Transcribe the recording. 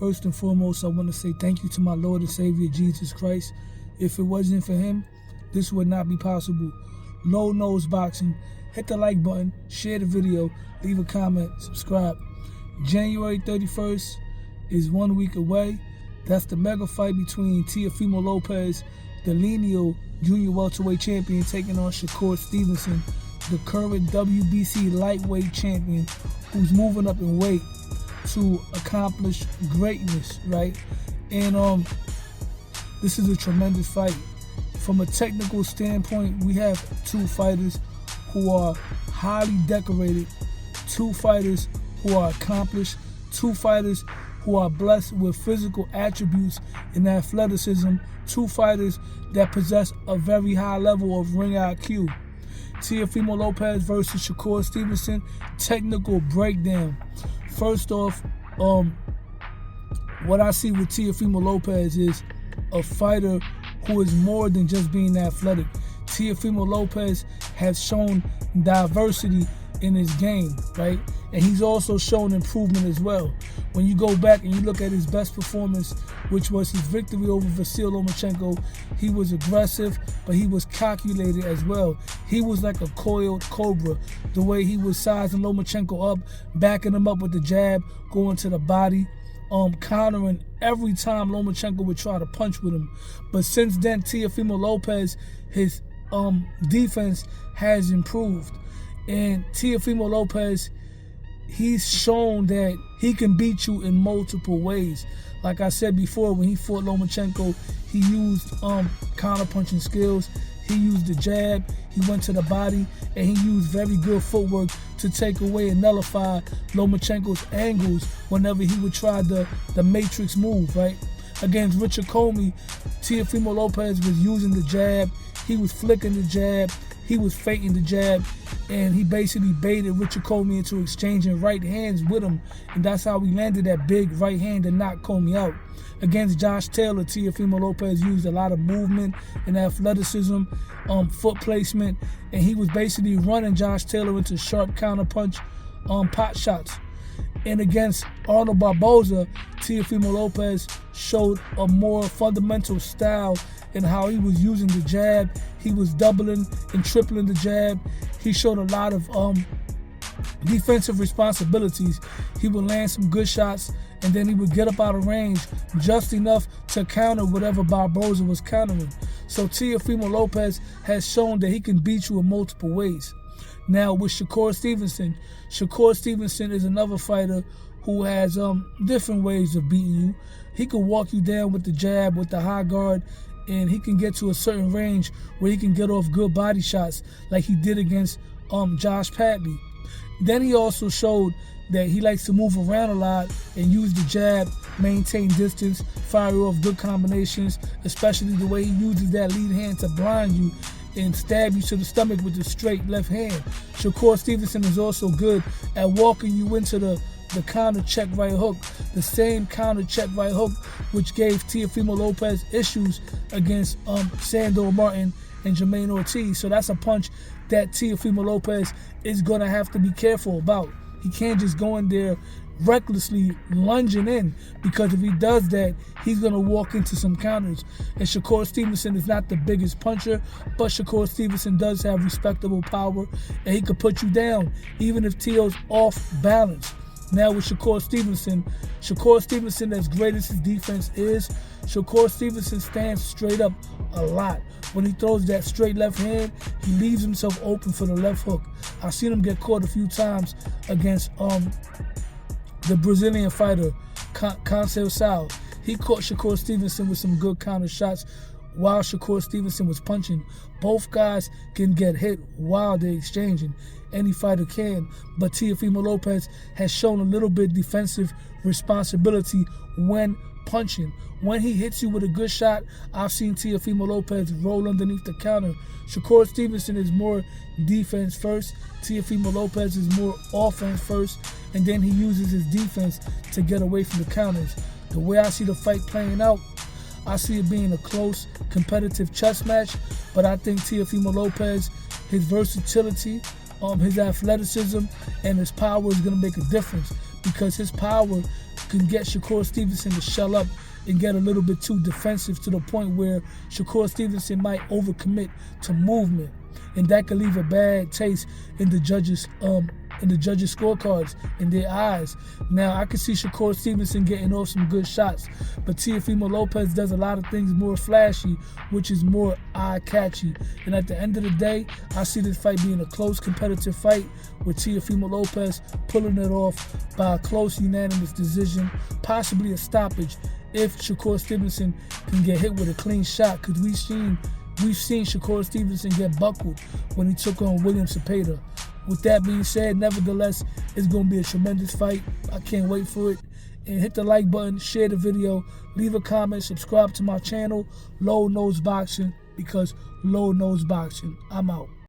First and foremost, I want to say thank you to my Lord and Savior, Jesus Christ. If it wasn't for him, this would not be possible. No Nose Boxing. Hit the like button, share the video, leave a comment, subscribe. January 31st is 1 week away. That's the mega fight between Teofimo Lopez, the lineal junior welterweight champion, taking on Shakur Stevenson, the current WBC lightweight champion, who's moving up in weight to accomplish greatness, right? And this is a tremendous fight. From a technical standpoint, we have two fighters who are highly decorated, two fighters who are accomplished, two fighters who are blessed with physical attributes and athleticism, two fighters that possess a very high level of ring IQ. Teofimo Lopez versus Shakur Stevenson, technical breakdown. First off, what I see with Teofimo Lopez is a fighter who is more than just being athletic. Teofimo Lopez has shown diversity in his game, right? And he's also shown improvement as well. When you go back and you look at his best performance, which was his victory over Vasyl Lomachenko, he was aggressive, but he was calculated as well. He was like a coiled cobra, the way he was sizing Lomachenko up, backing him up with the jab, going to the body, countering every time Lomachenko would try to punch with him. But since then, Teofimo Lopez, his defense has improved. And Teofimo Lopez, he's shown that he can beat you in multiple ways. Like I said before, when he fought Lomachenko, he used counter-punching skills. He used the jab, he went to the body, and he used very good footwork to take away and nullify Lomachenko's angles whenever he would try the matrix move, right? Against Richard Comey, Teofimo Lopez was using the jab, he was flicking the jab, he was feinting the jab, and he basically baited Richard Comey into exchanging right hands with him, and that's how he landed that big right hand and knocked Comey out. Against Josh Taylor, Teofimo Lopez used a lot of movement and athleticism, foot placement, and he was basically running Josh Taylor into sharp counterpunch pot shots. And against Arnold Barboza, Teofimo Lopez showed a more fundamental style in how he was using the jab. He was doubling and tripling the jab. He showed a lot of defensive responsibilities. He would land some good shots, and then he would get up out of range just enough to counter whatever Barboza was countering. So Teofimo Lopez has shown that he can beat you in multiple ways. Now with Shakur Stevenson is another fighter who has different ways of beating you. He can walk you down with the jab, with the high guard, and he can get to a certain range where he can get off good body shots like he did against Josh Padley. Then he also showed that he likes to move around a lot and use the jab, maintain distance, fire off good combinations, especially the way he uses that lead hand to blind you and stab you to the stomach with the straight left hand. Shakur Stevenson is also good at walking you into the counter check right hook, the same counter check right hook which gave Teofimo Lopez issues against Sandor Martin and Jermaine Ortiz. So that's a punch that Teofimo Lopez is going to have to be careful about. He can't just go in there recklessly lunging in, because if he does that, he's going to walk into some counters. And Shakur Stevenson is not the biggest puncher, but Shakur Stevenson does have respectable power, and he could put you down even if Teo's off balance. Now with Shakur Stevenson, as great as his defense is, Shakur Stevenson stands straight up a lot. When he throws that straight left hand, he leaves himself open for the left hook. I've seen him get caught a few times against the Brazilian fighter, Conceição. He caught Shakur Stevenson with some good counter shots while Shakur Stevenson was punching. Both guys can get hit while they're exchanging. Any fighter can, but Teofimo Lopez has shown a little bit defensive responsibility when punching. When he hits you with a good shot, I've seen Teofimo Lopez roll underneath the counter. Shakur Stevenson is more defense first. Teofimo Lopez is more offense first, and then he uses his defense to get away from the counters. The way I see the fight playing out, I see it being a close, competitive chess match, but I think Teofimo Lopez, his versatility, his athleticism, and his power is going to make a difference, because his power can get Shakur Stevenson to shell up and get a little bit too defensive to the point where Shakur Stevenson might overcommit to movement, and that could leave a bad taste in the judges' scorecards, in their eyes. Now, I can see Shakur Stevenson getting off some good shots, but Teofimo Lopez does a lot of things more flashy, which is more eye-catchy. And at the end of the day, I see this fight being a close, competitive fight with Teofimo Lopez pulling it off by a close, unanimous decision, possibly a stoppage if Shakur Stevenson can get hit with a clean shot, because we've seen Shakur Stevenson get buckled when he took on William Cepeda. With that being said, nevertheless, it's going to be a tremendous fight. I can't wait for it. And hit the like button, share the video, leave a comment, subscribe to my channel, Low Nose Boxing, because Low Nose Boxing. I'm out.